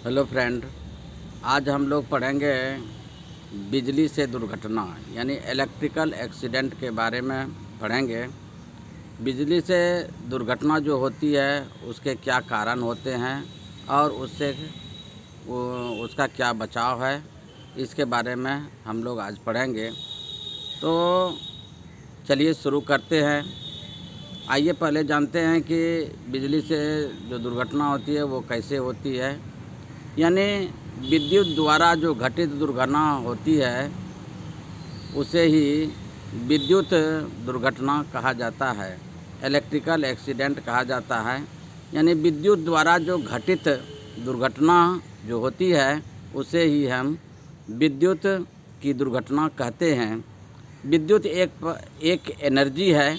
Hello friend, आज हम लोग पढ़ेंगे बिजली से दुर्घटना यानी इलेक्ट्रिकल एक्सीडेंट के बारे में पढ़ेंगे। बिजली से दुर्घटना जो होती है उसके क्या कारण होते हैं और उसका क्या बचाव है, इसके बारे में हम लोग आज पढ़ेंगे। तो चलिए शुरू करते हैं। आइए पहले जानते हैं कि बिजली से जो दुर्घटना होती है वो कैसे होती है। यानी विद्युत द्वारा जो घटित दुर्घटना होती है उसे ही विद्युत दुर्घटना कहा जाता है, इलेक्ट्रिकल एक्सीडेंट कहा जाता है। यानी विद्युत द्वारा जो घटित दुर्घटना जो होती है उसे ही हम विद्युत की दुर्घटना कहते हैं। विद्युत एक एनर्जी है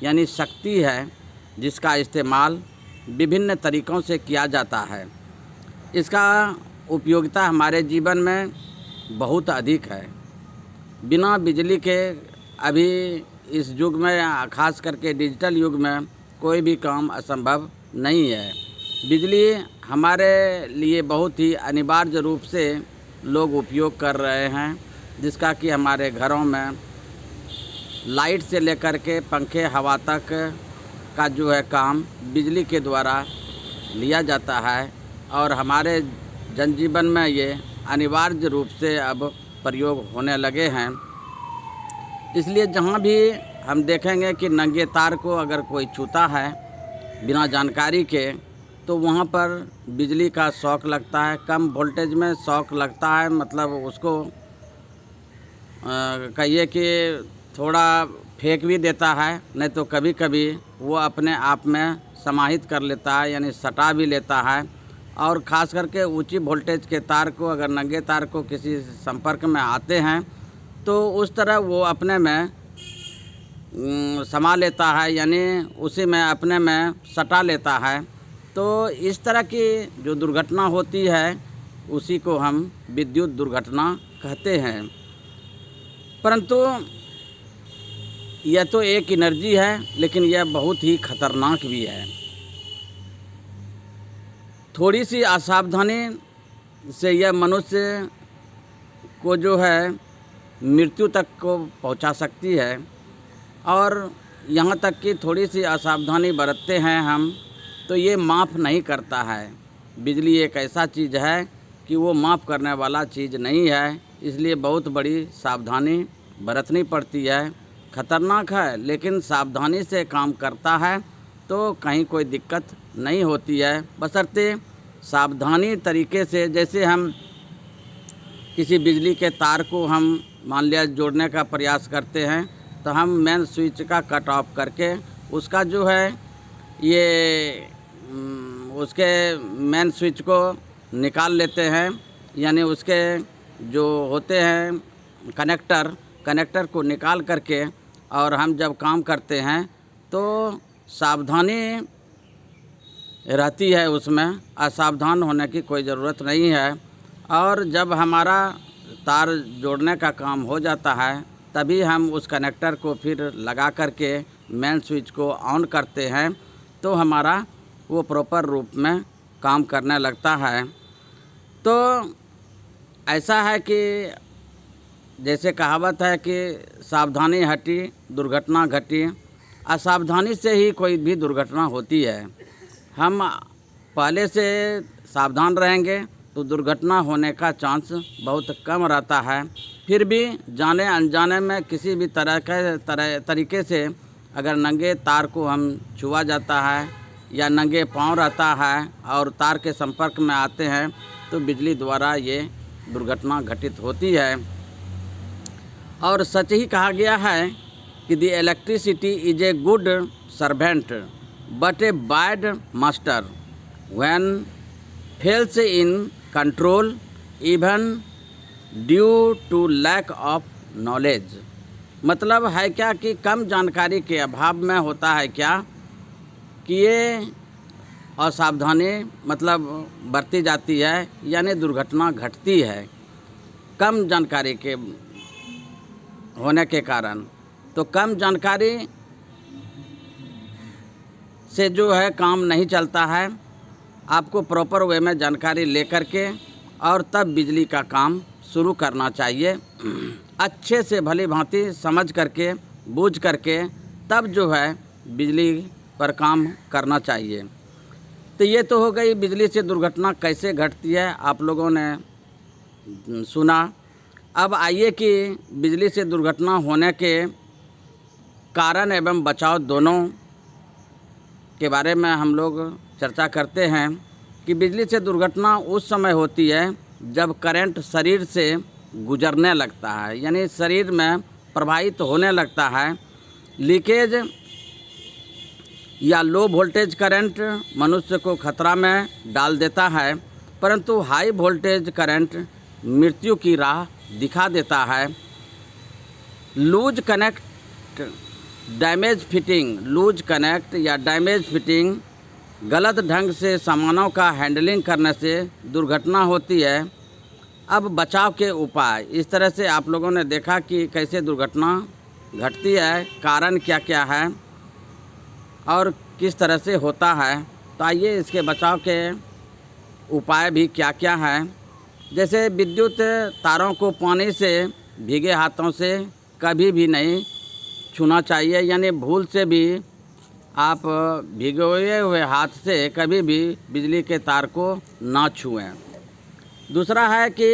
यानी शक्ति है जिसका इस्तेमाल विभिन्न तरीक़ों से किया जाता है। इसका उपयोगिता हमारे जीवन में बहुत अधिक है। बिना बिजली के अभी इस युग में, ख़ास करके डिजिटल युग में, कोई भी काम असंभव नहीं है। बिजली हमारे लिए बहुत ही अनिवार्य रूप से लोग उपयोग कर रहे हैं, जिसका कि हमारे घरों में लाइट से लेकर के पंखे हवा तक का जो है काम बिजली के द्वारा लिया जाता है और हमारे जनजीवन में ये अनिवार्य रूप से अब प्रयोग होने लगे हैं। इसलिए जहाँ भी हम देखेंगे कि नंगे तार को अगर कोई छूता है बिना जानकारी के, तो वहाँ पर बिजली का शॉक लगता है। कम वोल्टेज में शॉक लगता है, मतलब उसको कहिए कि थोड़ा फेंक भी देता है, नहीं तो कभी कभी वो अपने आप में समाहित कर लेता है, यानी सटा भी लेता है। और ख़ास करके ऊंची वोल्टेज के तार को, अगर नंगे तार को किसी संपर्क में आते हैं तो उस तरह वो अपने में समा लेता है, यानी उसी में अपने में सटा लेता है। तो इस तरह की जो दुर्घटना होती है उसी को हम विद्युत दुर्घटना कहते हैं। परंतु यह तो एक एनर्जी है, लेकिन यह बहुत ही खतरनाक भी है। थोड़ी सी असावधानी से यह मनुष्य को जो है मृत्यु तक को पहुंचा सकती है। और यहाँ तक कि थोड़ी सी असावधानी बरतते हैं हम तो ये माफ़ नहीं करता है। बिजली एक ऐसा चीज़ है कि वो माफ़ करने वाला चीज़ नहीं है, इसलिए बहुत बड़ी सावधानी बरतनी पड़ती है। खतरनाक है, लेकिन सावधानी से काम करता है तो कहीं कोई दिक्कत नहीं होती है, बशर्ते सावधानी तरीके से। जैसे हम किसी बिजली के तार को हम मान लिया जोड़ने का प्रयास करते हैं, तो हम मेन स्विच का कट ऑफ करके उसका जो है उसके मेन स्विच को निकाल लेते हैं, यानी उसके जो होते हैं कनेक्टर को निकाल करके, और हम जब काम करते हैं तो सावधानी रहती है, उसमें असावधान होने की कोई ज़रूरत नहीं है। और जब हमारा तार जोड़ने का काम हो जाता है तभी हम उस कनेक्टर को फिर लगा करके मेन स्विच को ऑन करते हैं, तो हमारा वो प्रॉपर रूप में काम करने लगता है। तो ऐसा है कि जैसे कहावत है कि सावधानी हटी दुर्घटना घटी। असावधानी से ही कोई भी दुर्घटना होती है। हम पहले से सावधान रहेंगे तो दुर्घटना होने का चांस बहुत कम रहता है। फिर भी जाने अनजाने में किसी भी तरीके से अगर नंगे तार को हम छुआ जाता है या नंगे पांव रहता है और तार के संपर्क में आते हैं तो बिजली द्वारा ये दुर्घटना घटित होती है। और सच ही कहा गया है कि the electricity is a good servant but a bad master when fails in control even due to lack of knowledge. मतलब है क्या कि कम जानकारी के अभाव में होता है क्या कि ये असावधानी मतलब बरती जाती है, यानी दुर्घटना घटती है कम जानकारी के होने के कारण। तो कम जानकारी से जो है काम नहीं चलता है आपको प्रॉपर वे में जानकारी लेकर के और तब बिजली का काम शुरू करना चाहिए। अच्छे से भली भांति समझ करके बूझ करके तब जो है बिजली पर काम करना चाहिए। तो ये तो हो गई बिजली से दुर्घटना कैसे घटती है, आप लोगों ने सुना। अब आइए कि बिजली से दुर्घटना होने के कारण एवं बचाव दोनों के बारे में हम लोग चर्चा करते हैं कि बिजली से दुर्घटना उस समय होती है जब करंट शरीर से गुजरने लगता है, यानी शरीर में प्रवाहित होने लगता है। लीकेज या लो वोल्टेज करंट मनुष्य को खतरा में डाल देता है, परंतु हाई वोल्टेज करंट मृत्यु की राह दिखा देता है। लूज कनेक्ट या डैमेज फिटिंग गलत ढंग से सामानों का हैंडलिंग करने से दुर्घटना होती है। अब बचाव के उपाय, इस तरह से आप लोगों ने देखा कि कैसे दुर्घटना घटती है, कारण क्या क्या है और किस तरह से होता है। तो आइए इसके बचाव के उपाय भी क्या क्या हैं। जैसे विद्युत तारों को पानी से भीगे हाथों से कभी भी नहीं छूना चाहिए, यानी भूल से भी आप भिगोए हुए हाथ से कभी भी बिजली के तार को ना छुएं। दूसरा है कि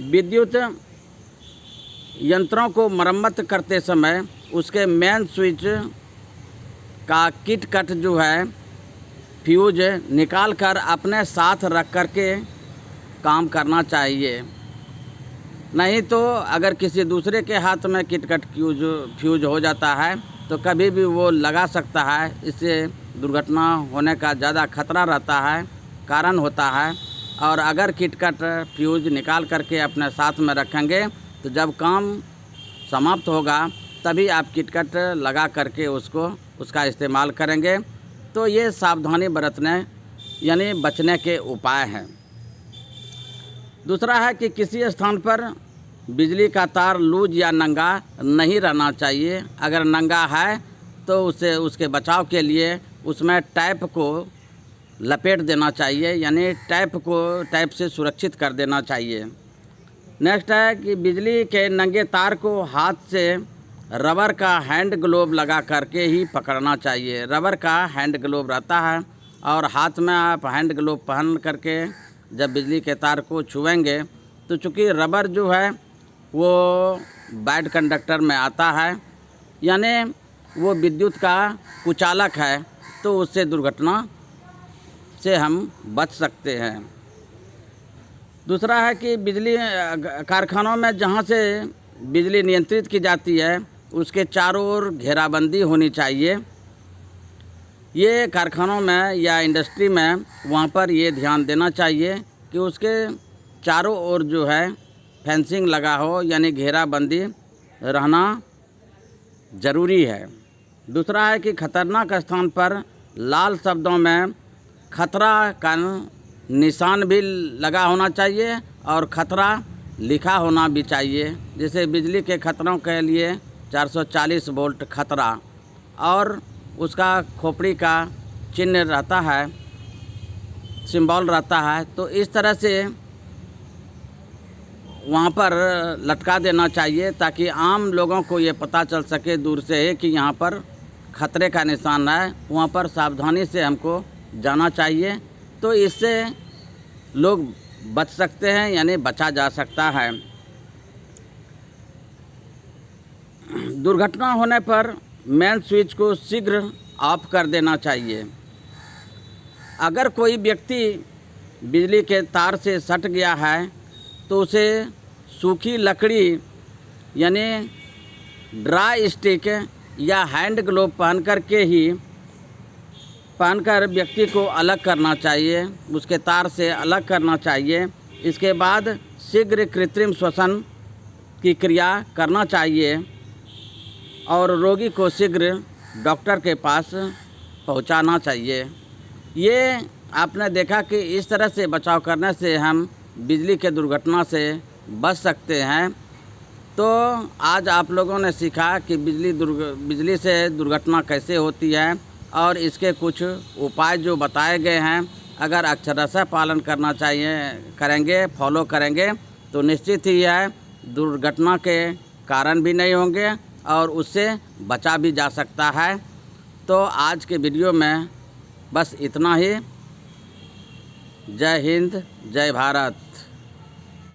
विद्युत यंत्रों को मरम्मत करते समय उसके मेन स्विच का किट कट जो है फ्यूज निकाल कर अपने साथ रख कर के काम करना चाहिए। नहीं तो अगर किसी दूसरे के हाथ में किट कट फ्यूज हो जाता है तो कभी भी वो लगा सकता है, इससे दुर्घटना होने का ज़्यादा खतरा रहता है, कारण होता है। और अगर किट कट फ्यूज निकाल करके अपने साथ में रखेंगे तो जब काम समाप्त होगा तभी आप किट कट लगा करके उसका इस्तेमाल करेंगे। तो ये सावधानी बरतने यानी बचने के उपाय हैं। दूसरा है कि किसी स्थान पर बिजली का तार लूज या नंगा नहीं रहना चाहिए। अगर नंगा है तो उसके बचाव के लिए उसमें टैप को लपेट देना चाहिए, यानी टैप से सुरक्षित कर देना चाहिए। नेक्स्ट है कि बिजली के नंगे तार को हाथ से रबर का हैंड ग्लोव लगा करके ही पकड़ना चाहिए। रबर का हैंड ग्लोव रहता है और हाथ में आप हैंड ग्लोव पहन करके जब बिजली के तार को छुएंगे तो चूँकि रबर जो है वो बैड कंडक्टर में आता है, यानी वो विद्युत का कुचालक है, तो उससे दुर्घटना से हम बच सकते हैं। दूसरा है कि बिजली कारखानों में जहाँ से बिजली नियंत्रित की जाती है उसके चारों ओर घेराबंदी होनी चाहिए। ये कारखानों में या इंडस्ट्री में वहाँ पर ये ध्यान देना चाहिए कि उसके चारों ओर जो है फेंसिंग लगा हो, यानी घेराबंदी रहना ज़रूरी है। दूसरा है कि खतरनाक स्थान पर लाल शब्दों में खतरा का निशान भी लगा होना चाहिए और खतरा लिखा होना भी चाहिए। जैसे बिजली के खतरों के लिए 440 वोल्ट खतरा और उसका खोपड़ी का चिन्ह रहता है, सिंबल रहता है, तो इस तरह से वहाँ पर लटका देना चाहिए ताकि आम लोगों को ये पता चल सके दूर से कि यहाँ पर खतरे का निशान है। वहाँ पर सावधानी से हमको जाना चाहिए, तो इससे लोग बच सकते हैं, यानी बचा जा सकता है। दुर्घटना होने पर मेन स्विच को शीघ्र ऑफ कर देना चाहिए। अगर कोई व्यक्ति बिजली के तार से सट गया है तो उसे सूखी लकड़ी यानी ड्राई स्टिक या हैंड ग्लोव पहनकर व्यक्ति को अलग करना चाहिए, उसके तार से अलग करना चाहिए। इसके बाद शीघ्र कृत्रिम श्वसन की क्रिया करना चाहिए और रोगी को शीघ्र डॉक्टर के पास पहुंचाना चाहिए। ये आपने देखा कि इस तरह से बचाव करने से हम बिजली के दुर्घटना से बच सकते हैं। तो आज आप लोगों ने सीखा कि बिजली से दुर्घटना कैसे होती है और इसके कुछ उपाय जो बताए गए हैं अगर अक्षरशः पालन करना करेंगे, फॉलो करेंगे तो निश्चित ही यह दुर्घटना के कारण भी नहीं होंगे और उससे बचा भी जा सकता है। तो आज के वीडियो में बस इतना ही। जय हिंद, जय भारत।